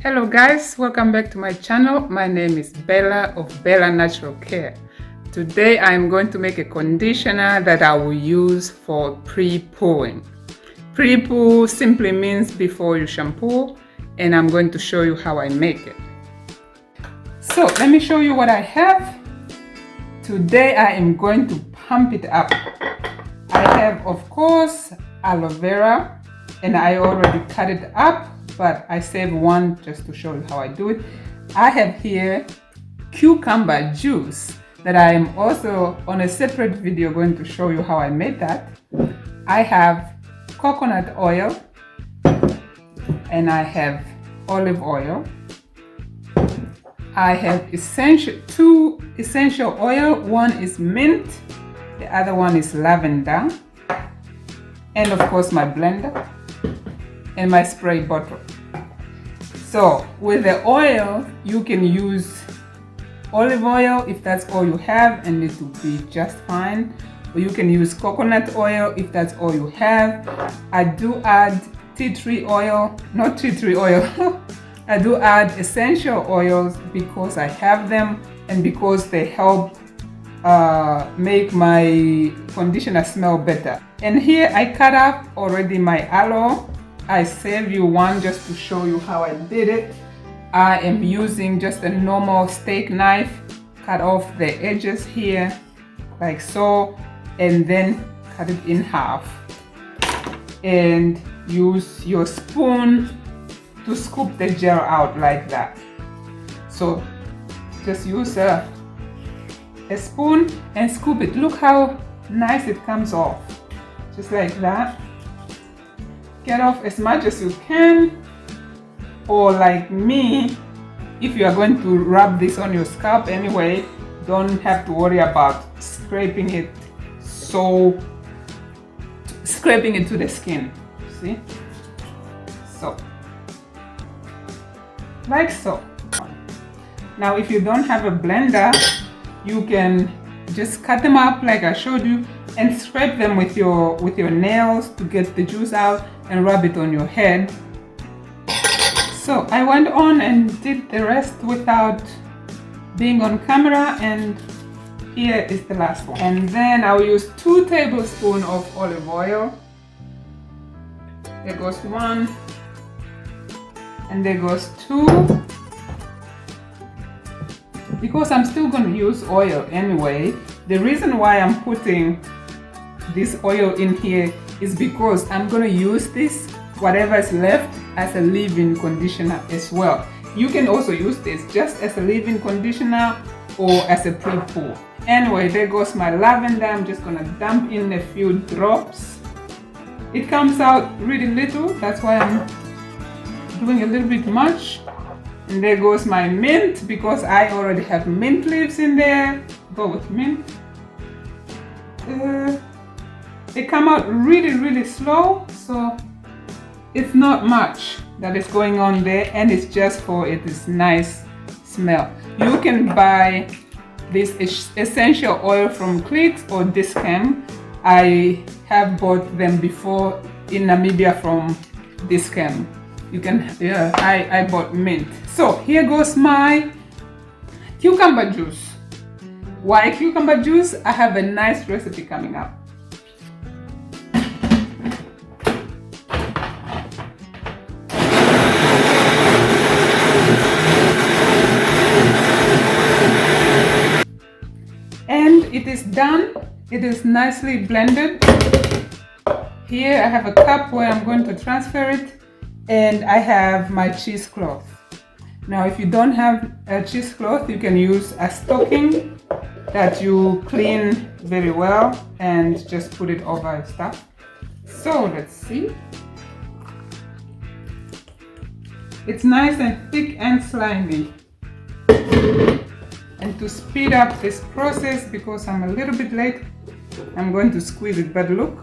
Hello guys, welcome back to my channel. My name is Bella of Bella Natural Care. Today I'm going to make a conditioner that I will use for pre-pooing. Pre-poo simply means before you shampoo, and I'm going to show you how I make it. So let me show you what I have. Today I am going to pump it up. I have, of course, aloe vera, and I already cut it up, but I saved one just to show you how I do it. I have here cucumber juice that I am also on a separate video going to show you how I made that. I have coconut oil and I have olive oil. I have two essential oil. One is mint, the other one is lavender, and of course my blender and my spray bottle. So with the oil, you can use olive oil if that's all you have, and it will be just fine. Or you can use coconut oil if that's all you have. I do add tea tree oil, not tea tree oil. I do add essential oils because I have them and because they help make my conditioner smell better. And here I cut up already my aloe. I saved you one just to show you how I did it. I am using just a normal steak knife, cut off the edges here like so, and then cut it in half. And use your spoon to scoop the gel out like that. So just use a spoon and scoop it. Look how nice it comes off, just like that. Get off as much as you can, or like me, if you are going to rub this on your scalp anyway, don't have to worry about scraping it to the skin. See? So like so. Now if you don't have a blender, you can just cut them up like I showed you and scrape them with your nails to get the juice out and rub it on your head. So I went on and did the rest without being on camera, and here is the last one. And then I'll use 2 tablespoons of olive oil. There goes 1, and there goes 2. Because I'm still going to use oil anyway, the reason why I'm putting this oil in here is because I'm going to use this, whatever is left, as a leave-in conditioner as well. You can also use this just as a leave-in conditioner or as a pre-poo. Anyway, there goes my lavender. I'm just going to dump in a few drops. It comes out really little, that's why I'm doing a little bit much. And there goes my mint, because I already have mint leaves in there. Go with mint. They come out really slow, so it's not much that is going on there, and it's just for this nice smell. You can buy this essential oil from Clicks or Discam. I have bought them before in Namibia from Discam. You can, I bought mint. So here goes my cucumber juice. Why cucumber juice? I have a nice recipe coming up. And it is done. It is nicely blended. Here I have a cup where I'm going to transfer it, and I have my cheesecloth. Now if you don't have a cheesecloth, you can use a stocking that you clean very well and just put it over stuff. So let's see. It's nice and thick and slimy. And to speed up this process, because I'm a little bit late, I'm going to squeeze it. But look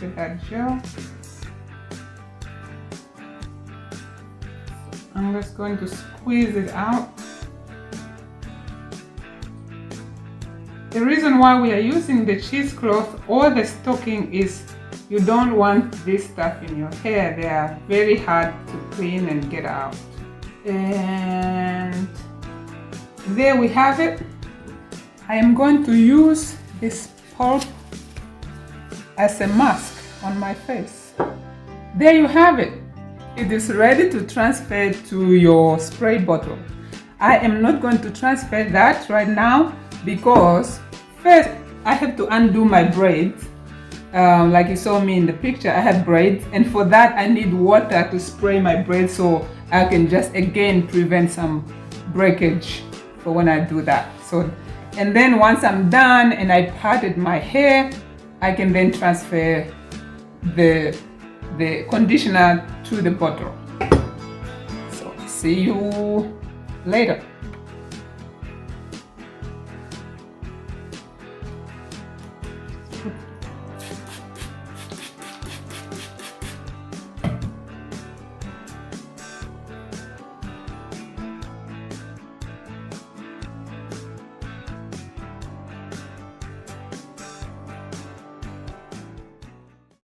at that gel. I'm just going to squeeze it out. The reason why we are using the cheesecloth or the stocking is You don't want this stuff in your hair. They are very hard to clean and get out. And there we have it. I am going to use this pulp as a mask on my face. There you have it. It is ready to transfer to your spray bottle. I am not going to transfer that right now because first I have to undo my braids. Like you saw me in the picture, I have braids, and for that I need water to spray my braids so I can just again prevent some breakage for when I do that. So, and then once I'm done and I parted my hair, I can then transfer the conditioner to the bottle. So see you later.